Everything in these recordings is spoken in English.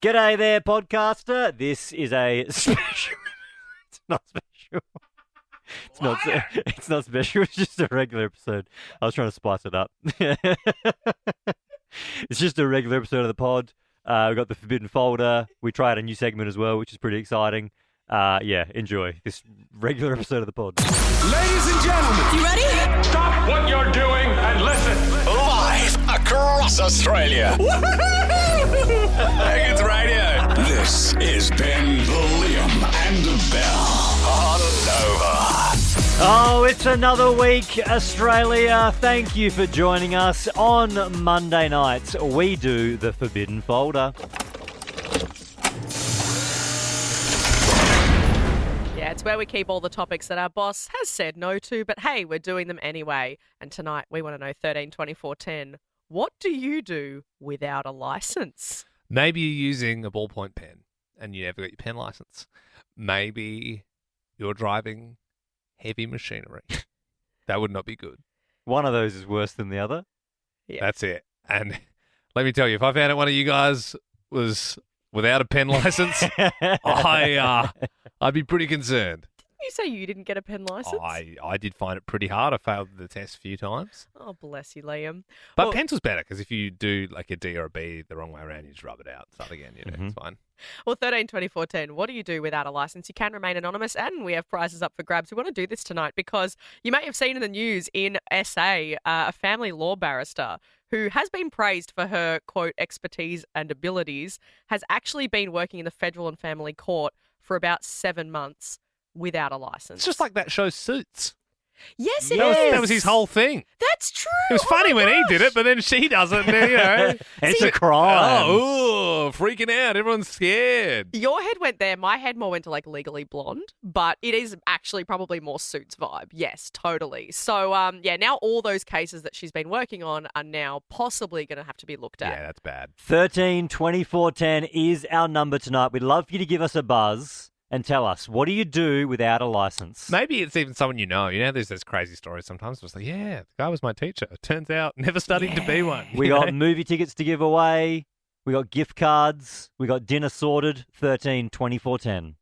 G'day there, podcaster. This is a special. It's not special. It's not special. It's just a regular episode. I was trying to spice it up. It's just a regular episode of the pod. We've got the Forbidden Folder. We tried a new segment as well, which is pretty exciting. Enjoy this regular episode of the pod. Ladies and gentlemen, You ready? stop what you're doing and listen. Live across Australia. Higgins Radio. This is Ben, Liam, and Belle on Nova. Oh, it's another week, Australia. Thank you for joining us. On Monday nights, we do the Forbidden Folder. Yeah, it's where we keep all the topics that our boss has said no to, but hey, we're doing them anyway. And tonight we want to know 13, 24, 10. What do you do without a license? Maybe you're using a ballpoint pen and you never got your pen license. Maybe you're driving heavy machinery. That would not be good. One of those is worse than the other. Yeah. That's it. And let me tell you, if I found out one of you guys was without a pen license, I'd be pretty concerned. You say you didn't get a pen license? I did find it pretty hard. I failed the test a few times. Oh, bless you, Liam. But Well, pencil's better because if you do like a D or a B the wrong way around, you just rub it out. Start again. It's fine. Well, 13, 24, 10, what do you do without a license? You can remain anonymous, and we have prizes up for grabs. We want to do this tonight because you may have seen in the news in SA a family law barrister who has been praised for her, quote, expertise and abilities, has actually been working in the Federal and Family Court for about 7 months without a license. It's just like that show Suits. Yes, it Yes. is. That was his whole thing. That's true. It was funny when he did it, but then she does it, and then, It's a crime. Oh, freaking out. Everyone's scared. Your head went there. My head more went to like Legally Blonde, but it is actually probably more Suits vibe. Yes, totally. So, now all those cases that she's been working on are now possibly going to have to be looked at. Yeah, that's bad. 13 24 10 is our number tonight. We'd love for you to give us a buzz and tell us, what do you do without a license? Maybe it's even someone you know. You know, there's those crazy stories sometimes. It's like, yeah, the guy was my teacher. It turns out never studied to be one. We you got know? movie tickets to give away. We got gift cards. We got dinner sorted. 13 24 10.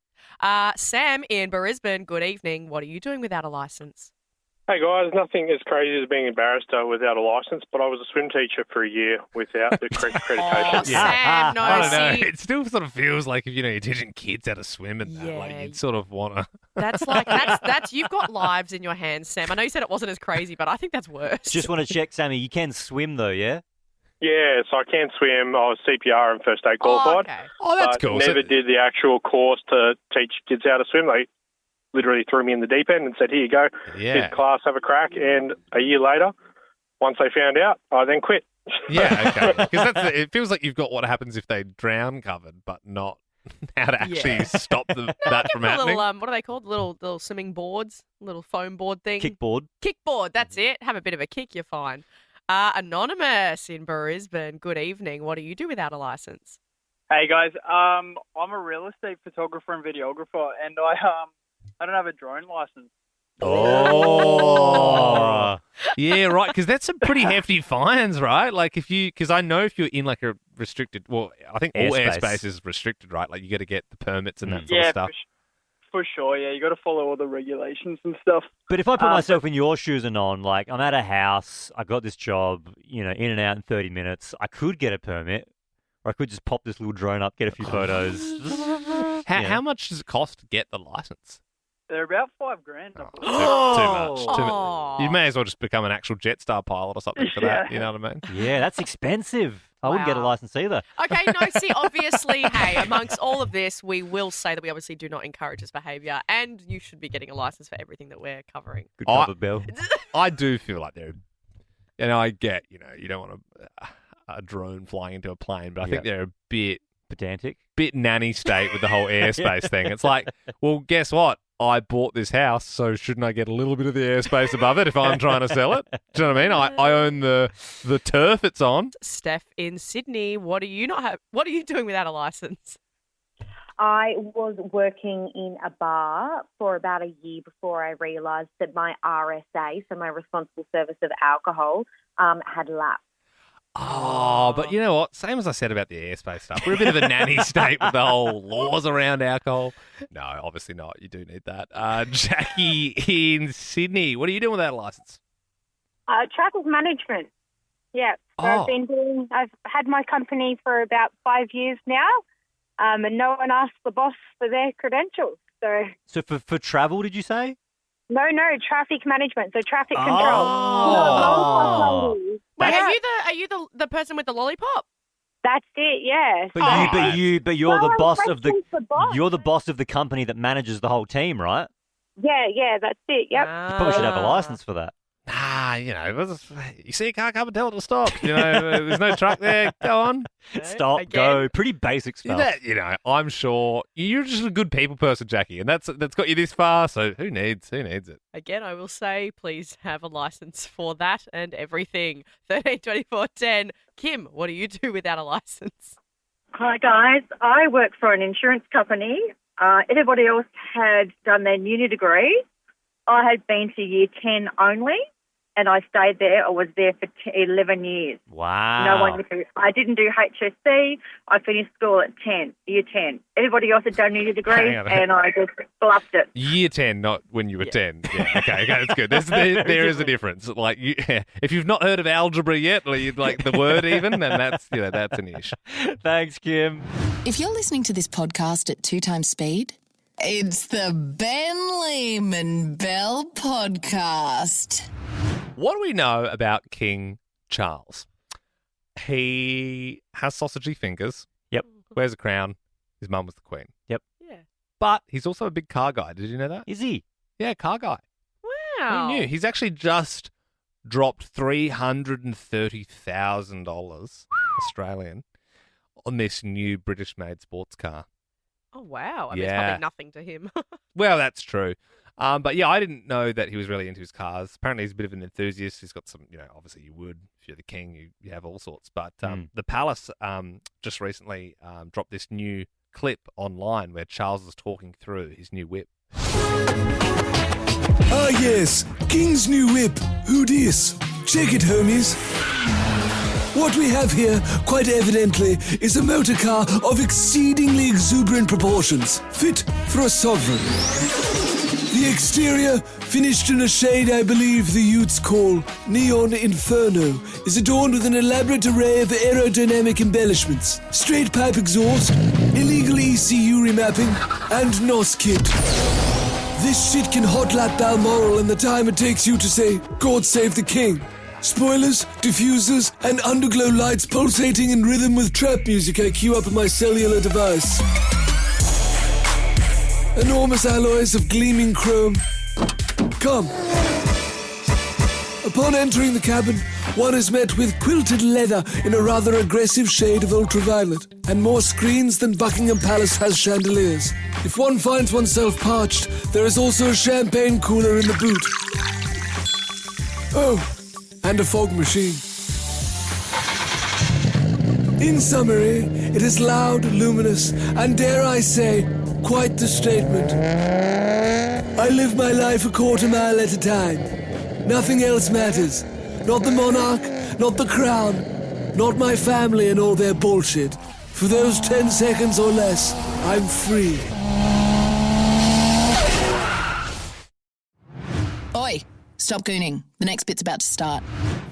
Sam in Brisbane, good evening. What are you doing without a license? Hey guys, nothing as crazy as being a barrister without a licence, but I was a swim teacher for a year without the correct accreditation. Oh, Sam, no, I don't know. see, It still sort of feels like if you're teaching kids how to swim and that, like Yeah. you'd sort of want to. that's you've got lives in your hands, Sam. I know you said it wasn't as crazy, but I think that's worse. Just want to check, Sammy, you can swim though, yeah? Yeah, so I can swim. I was CPR and first aid qualified. okay. Oh, that's but cool. never did the actual course to teach kids how to swim. They literally threw me in the deep end and said, here you go, Yeah. this class, have a crack. And a year later, once they found out, I then quit. Yeah, okay. Because it feels like you've got what happens if they drown covered, but not how to actually stop that from The happening. little, what are they called? Little swimming boards, little foam board thing. Kickboard. Kickboard, that's it. Have a bit of a kick, you're fine. Anonymous in Brisbane, good evening. What do you do without a license? Hey guys, I'm a real estate photographer and videographer, and I don't have a drone license. Oh, yeah, right. Because that's some pretty hefty fines, right? Like because I know if you're in like a restricted, well, I think all Airspace. airspace is restricted, right? Like you got to get the permits and that sort of Yeah, stuff. for sure. Yeah, you got to follow all the regulations and stuff. But if I put myself in your shoes and on, like I'm at a house, I got this job, in and out in 30 minutes, I could get a permit, or I could just pop this little drone up, get a few photos. How much does it cost to get the license? They're about $5,000. I Too believe. much. Too Oh. much. You may as well just become an actual Jetstar pilot or something for that. You know what I mean? Yeah, that's expensive. I wouldn't get a Wow. license either. Okay, no, see, obviously, hey, amongst all of this, we will say that we obviously do not encourage this behaviour, and you should be getting a license for everything that we're covering. Good I- cover, Belle. I do feel like they're, I get, you don't want a drone flying into a plane, but I think they're a bit Pedantic. nanny state with the whole airspace thing. It's like, well, guess what? I bought this house, so shouldn't I get a little bit of the airspace above it if I'm trying to sell it? Do you know what I mean? I own the turf it's on. Steph in Sydney, what are you doing without a license? I was working in a bar for about a year before I realised that my RSA, so my responsible service of alcohol, had lapsed. Oh, but you know what? Same as I said about the airspace stuff. We're a bit of a nanny state with the whole laws around alcohol. No, obviously not. You do need that. Jackie in Sydney, what are you doing without a license? Traffic management. Yeah. So Oh. I've had my company for about 5 years now, and no one asked the boss for their credentials. So for travel, did you say? No, traffic management. So traffic control. Oh. Wait, Yeah. are you the person with the lollipop? That's it. Yeah. But you're Well, the boss I'm of the the boss. you're the boss of the company that manages the whole team, right? Yeah. That's it. Yep. You probably should have a license for that. You know, you see a car come and tell it to stop. You know, there's no truck there. Go on. Stop, Again. go. Pretty basic stuff. You know, I'm sure you're just a good people person, Jackie, and that's got you this far. So who needs it? Again, I will say, please have a license for that and everything. 13 24 10. Kim, what do you do without a license? Hi, guys. I work for an insurance company. Everybody else had done their uni degree. I had been to year 10 only, and I stayed there. I was there for 11 years. Wow. No one knew. I didn't do HSC. I finished school at year 10. Everybody else had done uni degree, and I just bluffed it. Year 10, not when you were 10. Yeah, okay, that's good. There is a difference. Like, if you've not heard of algebra yet, or you like the word even, then that's an issue. Thanks, Kim. If you're listening to this podcast at 2 times speed, it's the Ben Lehman Belle podcast. What do we know about King Charles? He has sausagey fingers. Yep. Wears a crown. His mum was the queen. Yep. Yeah. But he's also a big car guy. Did you know that? Is he? Yeah, car guy. Wow. Who knew? He's actually just dropped $330,000 Australian on this new British-made sports car. Oh, wow. I mean, it's Yeah. probably nothing to him. Well, that's true. But yeah, I didn't know that he was really into his cars. Apparently, he's a bit of an enthusiast. He's got some, obviously you would. If you're the king, you have all sorts. But the Palace just recently dropped this new clip online where Charles is talking through his new whip. Ah, yes, King's new whip. Who dis? Check it, homies. What we have here, quite evidently, is a motor car of exceedingly exuberant proportions, fit for a sovereign. The exterior, finished in a shade I believe the youths call Neon Inferno, is adorned with an elaborate array of aerodynamic embellishments, straight pipe exhaust, illegal ECU remapping, and NOS kit. This shit can hot lap Balmoral in the time it takes you to say, God save the king. Spoilers, diffusers, and underglow lights pulsating in rhythm with trap music I queue up on my cellular device. Enormous alloys of gleaming chrome. Come. Upon entering the cabin, one is met with quilted leather in a rather aggressive shade of ultraviolet, and more screens than Buckingham Palace has chandeliers. If one finds oneself parched, there is also a champagne cooler in the boot. Oh, and a fog machine. In summary, it is loud, luminous, and dare I say, quite the statement. I live my life a quarter mile at a time. Nothing else matters. Not the monarch, not the crown, not my family and all their bullshit. For those 10 seconds or less, I'm free. Oi, stop gooning. The next bit's about to start.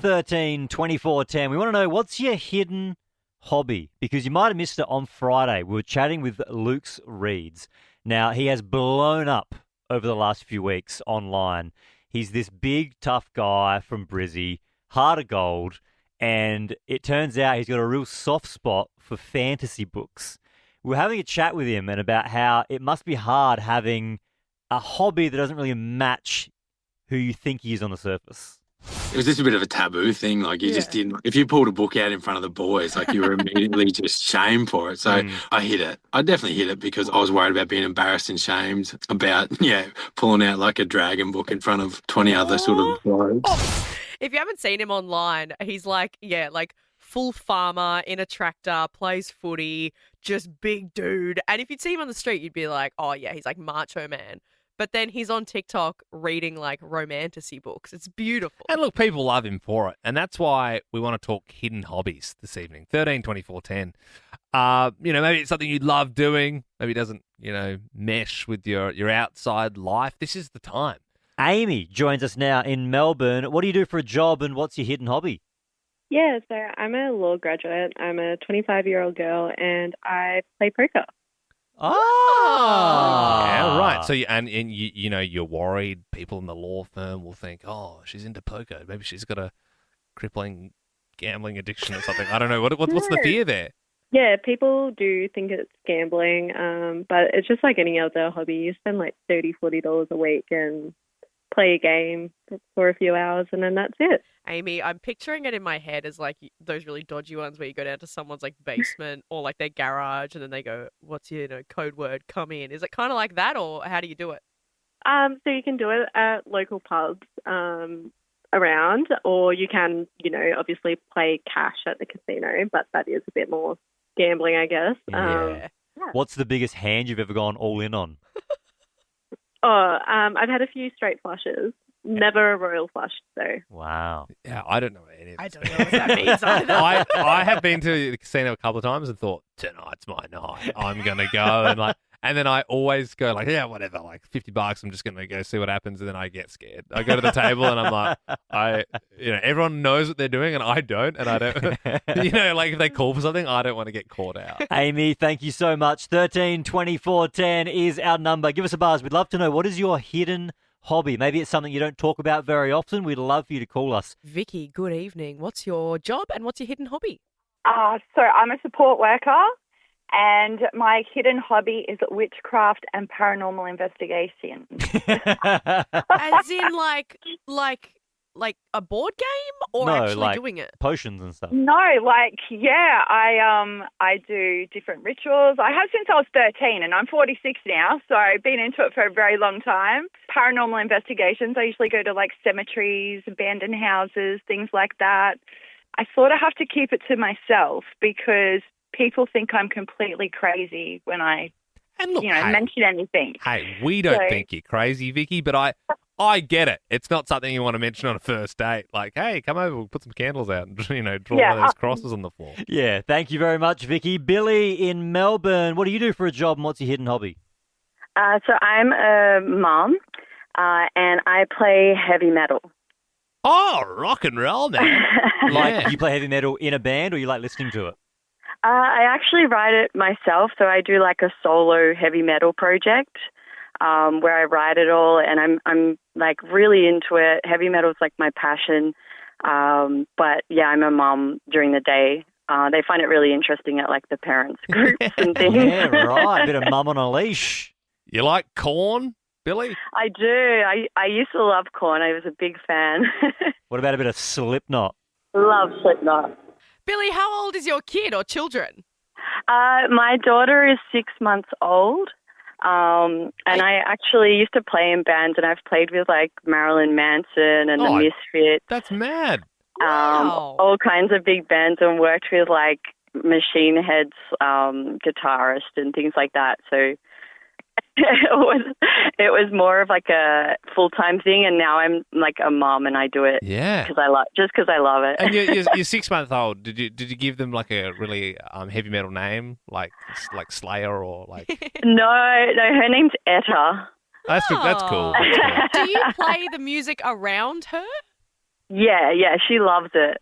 13 24 10. We want to know, what's your hidden hobby? Because you might have missed it on Friday. We were chatting with Luke's Reeds. Now, he has blown up over the last few weeks online. He's this big, tough guy from Brizzy, heart of gold, and it turns out he's got a real soft spot for fantasy books. We were having a chat with him and about how it must be hard having a hobby that doesn't really match who you think he is on the surface. It was just a bit of a taboo thing. Like you just didn't, if you pulled a book out in front of the boys, like you were immediately just shamed for it. So I hid it. I definitely hid it because I was worried about being embarrassed and shamed about, pulling out like a dragon book in front of 20 other sort of blokes. If you haven't seen him online, he's like full farmer in a tractor, plays footy, just big dude. And if you'd see him on the street, you'd be like, oh yeah, he's like macho man. but then he's on TikTok reading like romantasy books. It's beautiful. And look, people love him for it. And that's why we want to talk hidden hobbies this evening. 13 24 10. Maybe it's something you love doing. Maybe it doesn't, mesh with your outside life. This is the time. Amy joins us now in Melbourne. What do you do for a job and what's your hidden hobby? Yeah, so I'm a law graduate. I'm a 25-year-old girl, and I play poker. Oh, yeah, right. So, you're worried people in the law firm will think, oh, she's into poker. Maybe she's got a crippling gambling addiction or something. I don't know. What's the fear there? Yeah, people do think it's gambling, but it's just like any other hobby. You spend like $30, $40 a week and play a game for a few hours, and then that's it. Amy, I'm picturing it in my head as like those really dodgy ones where you go down to someone's like basement or like their garage, and then they go, "What's your code word? Come in." Is it kind of like that, or how do you do it? So you can do it at local pubs around, or you can, obviously play cash at the casino, but that is a bit more gambling, I guess. Yeah. What's the biggest hand you've ever gone all in on? I've had a few straight flushes. Never a royal flush, though. Wow. Yeah, I don't know any of this. I don't know what that means either. I have been to the casino a couple of times and thought, tonight's my night. I'm going to go. And then I always go like, yeah, whatever, like $50. I'm just going to go see what happens. And then I get scared. I go to the table and I'm like, everyone knows what they're doing and I don't. And I don't, like if they call for something, I don't want to get caught out. Amy, thank you so much. 13 24 10 is our number. Give us a buzz. We'd love to know, what is your hidden hobby? Maybe it's something you don't talk about very often. We'd love for you to call us. Vicky, good evening. What's your job and what's your hidden hobby? So I'm a support worker, and my hidden hobby is witchcraft and paranormal investigation. As in like a board game, or No, actually like doing it? potions and stuff. No, I do different rituals. I have since I was 13, and I'm 46 now, so I've been into it for a very long time. Paranormal investigations, I usually go to like cemeteries, abandoned houses, things like that. I sort of have to keep it to myself because people think I'm completely crazy when I mention anything. Hey, we don't think you're crazy, Vicky, but I get it. It's not something you want to mention on a first date. Like, hey, come over, we'll put some candles out and, draw one of those crosses on the floor. Yeah, thank you very much, Vicky. Billy in Melbourne, what do you do for a job and what's your hidden hobby? So I'm a mom, and I play heavy metal. Oh, rock and roll, man. Like, you play heavy metal in a band or you like listening to it? I actually write it myself, so I do like a solo heavy metal project. Where I write it all, and I'm like really into it. Heavy metal is like my passion. But yeah, I'm a mom during the day. They find it really interesting at like the parents groups and things. Yeah, right. A bit of mum on a leash. You like Korn, Billy? I do. I used to love Korn. I was a big fan. What about a bit of Slipknot? Love Slipknot. Billy, how old is your kid or children? My daughter is 6 months old. And I actually used to play in bands, and I've played with like Marilyn Manson and the Misfits. That's mad. Wow. All kinds of big bands, and worked with like Machine Head's guitarist and things like that. So it was more of like a full-time thing, and now I'm like a mom and I do it because I love it. And you're 6 months old. Did you give them like a really heavy metal name like Slayer or like? No, her name's Etta. That's cool. That's cool. Do you play the music around her? Yeah, she loves it.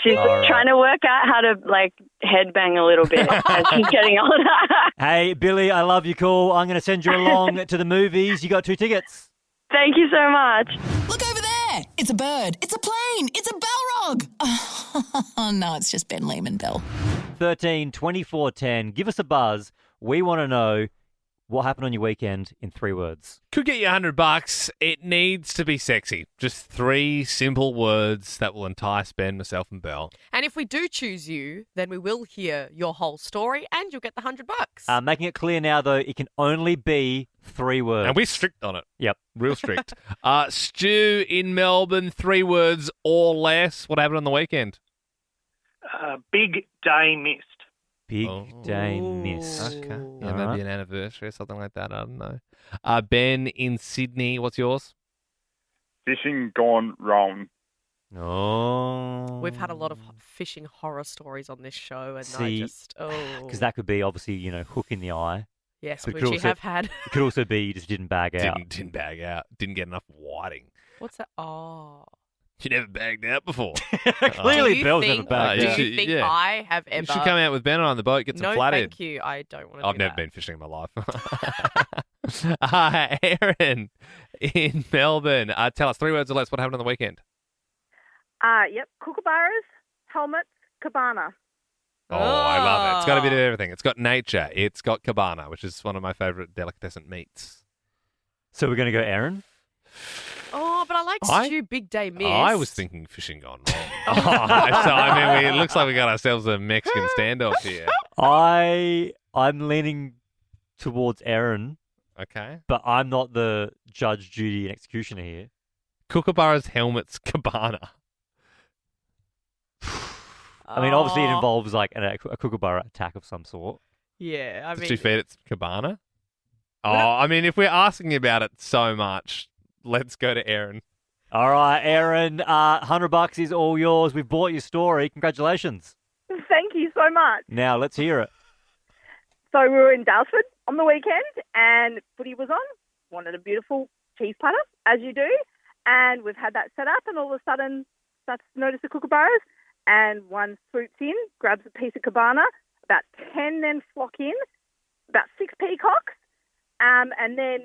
She's trying to work out how to like headbang a little bit as she's getting older. Hey, Billy, I love your call. I'm going to send you along to the movies. You got 2 tickets. Thank you so much. Look over there. It's a bird. It's a plane. It's a Balrog. Oh, no, it's just Ben Lehman, Belle. 13 24 10. Give us a buzz. We want to know what happened on your weekend in 3 words. Could get you $100. It needs to be sexy. Just 3 simple words that will entice Ben, myself, and Belle. And if we do choose you, then we will hear your whole story and you'll get the $100. Making it clear now, though, it can only be 3 words. And we're strict on it. Yep. Real strict. Stu in Melbourne, 3 words or less. What happened on the weekend? Big day missed. Big Oh. day miss. Okay. Yeah, All maybe right. an anniversary or something like that. I don't know. Ben in Sydney, what's yours? Fishing gone wrong. Oh. We've had a lot of fishing horror stories on this show, and I See, just because that could be obviously, hook in the eye. Yes, But it which could you also- have had. It could also be you just didn't bag out. Didn't bag out. Didn't get enough whiting. What's that? Oh. You never bagged out before. Clearly, Do you Belle's think, never bagged do out. you think yeah. I have ever? You should come out with Ben on the boat, get some No, flathead. thank you. I don't want to. I've do never that. been fishing in my life. Aaron in Melbourne. Tell us 3 words or less. What happened on the weekend? Yep, kookaburras, helmets, cabana. Oh, I love it. It's got a bit of everything. It's got nature. It's got cabana, which is one of my favourite delicatessen meats. So we're going to go Aaron? Oh, but I like stew big day miss. I was thinking fishing gone wrong. So, I mean, it looks like we got ourselves a Mexican standoff here. I'm leaning towards Aaron. Okay. But I'm not the judge, jury, and executioner here. Kookaburra's helmets, cabana. I mean, obviously it Oh. involves like a kookaburra attack of some sort. Yeah, I Did mean, you feed it cabana? Oh, I mean, if we're asking about it so much, let's go to Aaron. All right, Aaron, $100 is all yours. We've bought your story. Congratulations. Thank you so much. Now let's hear it. So we were in Dalesford on the weekend and footy was on. Wanted a beautiful cheese platter, as you do. And we've had that set up and all of a sudden starts to notice the kookaburras and one swoops in, grabs a piece of cabana. About 10 then flock in, about 6 peacocks. And then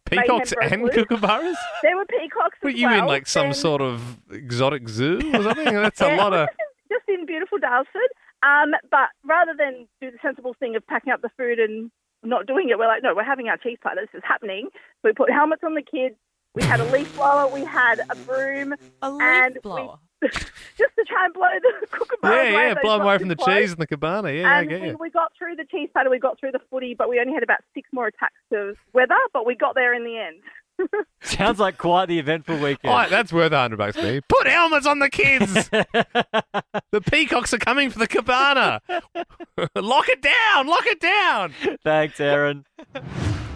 Peacocks mayhem broke and loose. kookaburras? There were peacocks What, as you well. in like some and- sort of exotic zoo or something? That's a Yeah, lot of... just in beautiful Dalesford. But rather than do the sensible thing of packing up the food and not doing it, we're like, no, we're having our cheese platter. This is happening. So we put helmets on the kids. We had a leaf blower. We had a broom. A leaf and blower? Just to try and blow the kookaburras away. Yeah, those blow them away boxes from the close. cheese and the cabana. Yeah, I And get you. we got through the cheese platter, we got through the footy, but we only had about 6 more attacks of weather, but we got there in the end. Sounds like quite the eventful weekend. Oh, that's worth $100 to me. Put helmets on the kids. The peacocks are coming for the cabana. Lock it down. Lock it down. Thanks, Aaron.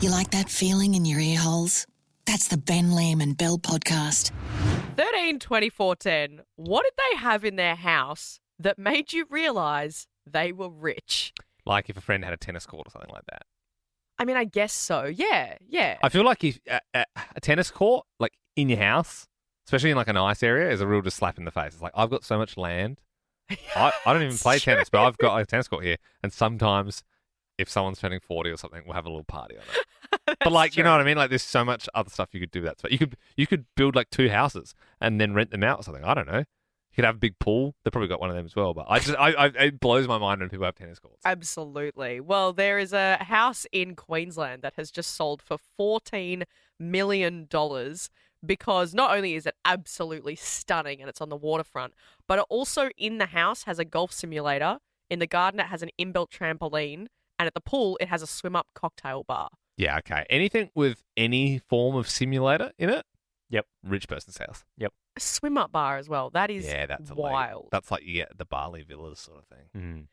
You like that feeling in your ear holes? That's the Ben, Liam and Belle podcast. 13, 24, 10. What did they have in their house that made you realise they were rich? Like if a friend had a tennis court or something like that. I mean, I guess so. Yeah. I feel like if a tennis court, like in your house, especially in like a nice area, is a real just slap in the face. It's like, I've got so much land. I don't even play tennis, but I've got like, a tennis court here. And sometimes if someone's turning 40 or something, we'll have a little party on it. But like, you know what I mean? Like there's so much other stuff you could do with that. But you could build like 2 houses and then rent them out or something. I don't know. You could have a big pool. They've probably got one of them as well. But it blows my mind when people have tennis courts. Absolutely. Well, there is a house in Queensland that has just sold for $14 million because not only is it absolutely stunning and it's on the waterfront, but it also in the house has a golf simulator. In the garden, it has an inbuilt trampoline. And at the pool, it has a swim-up cocktail bar. Yeah, okay. Anything with any form of simulator in it? Yep. Rich person's house. Yep. A swim-up bar as well. That is that's wild. That's like you get the Bali Villas sort of thing. Mm.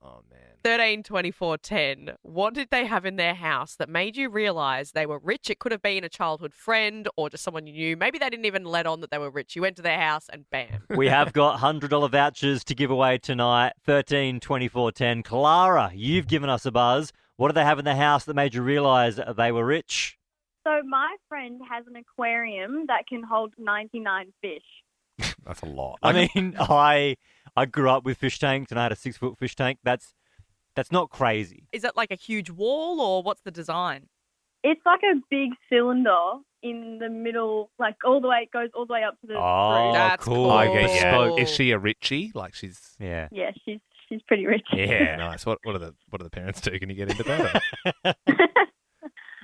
Oh, man. 13, 24, 10. What did they have in their house that made you realise they were rich? It could have been a childhood friend or just someone you knew. Maybe they didn't even let on that they were rich. You went to their house and bam. We have got $100 vouchers to give away tonight. 13, 24, 10. Clara, you've given us a buzz. What do they have in the house that made you realise they were rich? So my friend has an aquarium that can hold 99 fish. That's a lot. I mean, I grew up with fish tanks and I had a 6-foot fish tank. That's not crazy. Is it like a huge wall or what's the design? It's like a big cylinder in the middle, like it goes all the way up to the Oh, roof. That's cool. I get Bespoke. yeah. Is she a Richie? Like she's Yeah. Yeah, she's pretty rich. yeah, nice. What do the parents do? Can you get into that?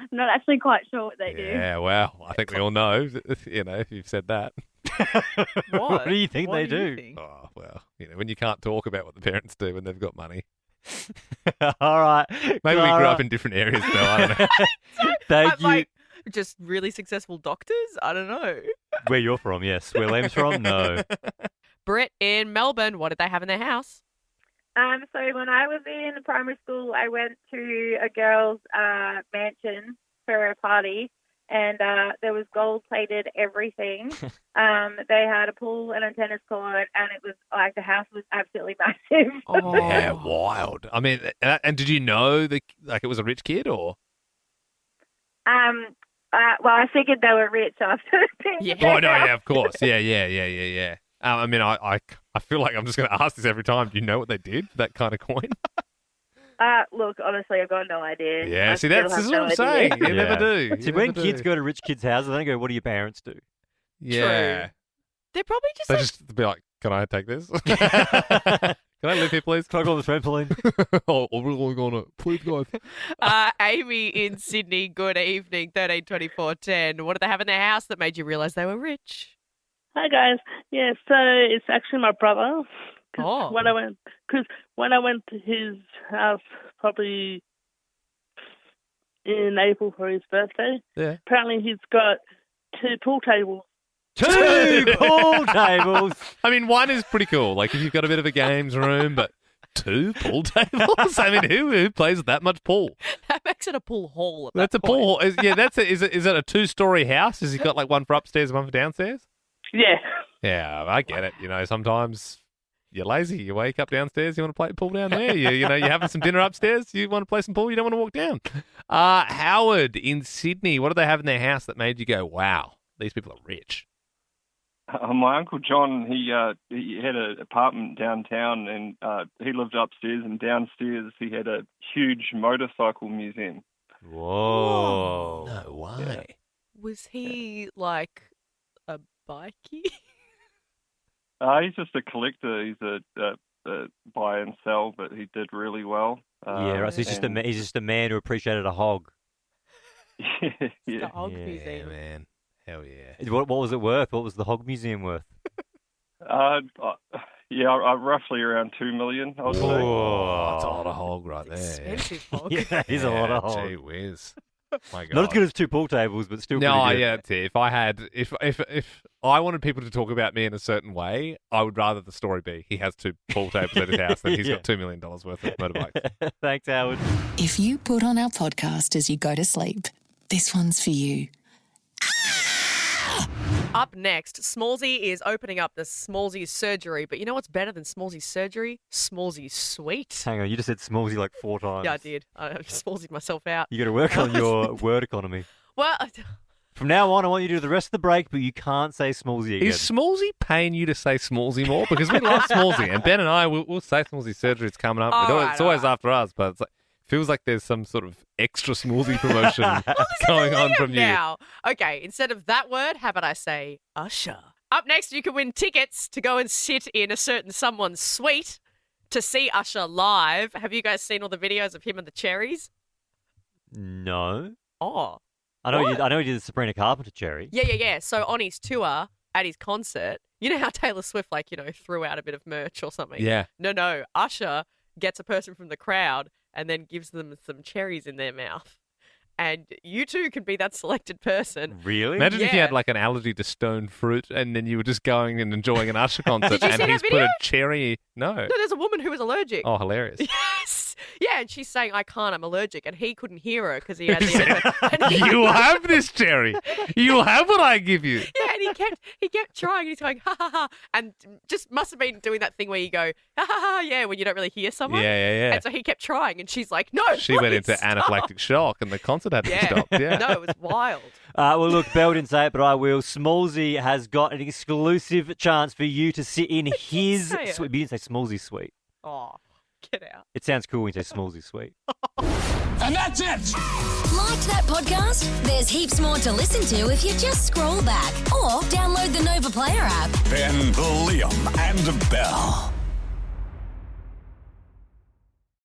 I'm not actually quite sure what they do. Yeah, well, I think we all know. You know, if you've said that. What do you think What they do you do? think? Oh well, you know, when you can't talk about what the parents do when they've got money. All right. Maybe we grew Clara. up in different areas, Bill. I don't know. Thank you. Like, just really successful doctors? I don't know. Where you're from, yes. Where Liam's from, no. Britt in Melbourne, what did they have in their house? So when I was in primary school, I went to a girl's mansion for a party, and there was gold-plated everything. They had a pool and a tennis court, and it was like the house was absolutely massive. Oh, yeah, wild. I mean, and did you know it was a rich kid or? Well, I figured they were rich after. Oh no, yeah, of course, yeah. I mean, I feel like I'm just going to ask this every time. Do you know what they did for that kind of coin? Look, honestly, I've got no idea. Yeah, see, this is what I'm saying. You never do. See, when kids go to rich kids' houses, they don't go, what do your parents do? Yeah. True. They're probably just They like... just be like, can I take this? Can I live here, please? Can I go on the trampoline? I'm really going to. Please, guys. Amy in Sydney, good evening, 132410. What did they have in their house that made you realise they were rich? Hi guys. Yeah, so it's actually my brother. Oh. When I went to his house, probably in April for his birthday. Yeah. Apparently, he's got 2 pool tables. 2 pool tables. I mean, one is pretty cool. Like if you've got a bit of a games room, but 2 pool tables. I mean, who plays that much pool? That makes it a pool hall. At That's that a pool hall. Is it a 2-story house? Has he got like one for upstairs and one for downstairs? Yeah. Yeah, I get it. You know, sometimes you're lazy. You wake up downstairs, you want to play pool down there. You're having some dinner upstairs, you want to play some pool, you don't want to walk down. Howard in Sydney, what do they have in their house that made you go, wow, these people are rich? My Uncle John, he had an apartment downtown, and he lived upstairs, and downstairs he had a huge motorcycle museum. Whoa. No way. Yeah. Was he like a bikie? He's just a collector. He's a buy and sell, but he did really well. Yeah, right. So he's just a man who appreciated a hog. Yeah. The hog museum. Man. Hell yeah. What was it worth? What was the hog museum worth? Roughly around $2 million. I would say. Oh, that's a lot of hog right there. Expensive hog. Yeah, that is a lot of hog. Gee whiz. My God. Not as good as 2 pool tables, but still No, pretty good. yeah, that's it. If I wanted people to talk about me in a certain way, I would rather the story be he has 2 pool tables at his house than he's got $2 million worth of motorbikes. Thanks, Howard. If you put on our podcast as you go to sleep, this one's for you. Up next, Smallzy is opening up the Smallzy surgery. But you know what's better than Smallzy's surgery? Smallzy's suite. Hang on, you just said Smallzy like 4 times. Yeah, I did. I Smallzy'd myself out. You got to work on your word economy. Well, From now on, I want you to do the rest of the break, but you can't say Smallzy again. Is Smallzy paying you to say Smallzy more? Because we love Smallzy, and Ben and I we'll say Smallzy surgery is coming up. It's always after us, but it's like, feels like there's some sort of extra Smallzy promotion going on from you. now. Okay, instead of that word, how about I say usher? Up next, you can win tickets to go and sit in a certain someone's suite to see Usher live. Have you guys seen all the videos of him and the Cherries? No. Oh. I know you did the Sabrina Carpenter cherry. Yeah. So on his tour, at his concert, you know how Taylor Swift, threw out a bit of merch or something? Yeah. No. Usher gets a person from the crowd and then gives them some cherries in their mouth. And you too can be that selected person. Really? Imagine if you had like an allergy to stone fruit and then you were just going and enjoying an Usher concert Did you and see he's that put a video? cherry. No. No, there's a woman who was allergic. Oh, hilarious. Yes. Yeah, and she's saying, I can't, I'm allergic. And he couldn't hear her because he had the... You have this cherry. You have what I give you. Yeah, and he kept trying. He's going, ha, ha, ha. And just must have been doing that thing where you go, ha, ha, ha, yeah, when you don't really hear someone. Yeah. And so he kept trying. And she's like, no, She went please into stop. anaphylactic shock and the concert had to stop. Yeah. No, it was wild. Well, look, Belle didn't say it, but I will. Smallzy has got an exclusive chance for you to sit in his say it. suite. You didn't say Smallzy suite. Oh, get out. It sounds cool when you say Smallzy suite. And that's it. Liked that podcast? There's heaps more to listen to if you just scroll back or download the Nova Player app. Ben, Liam, and Belle.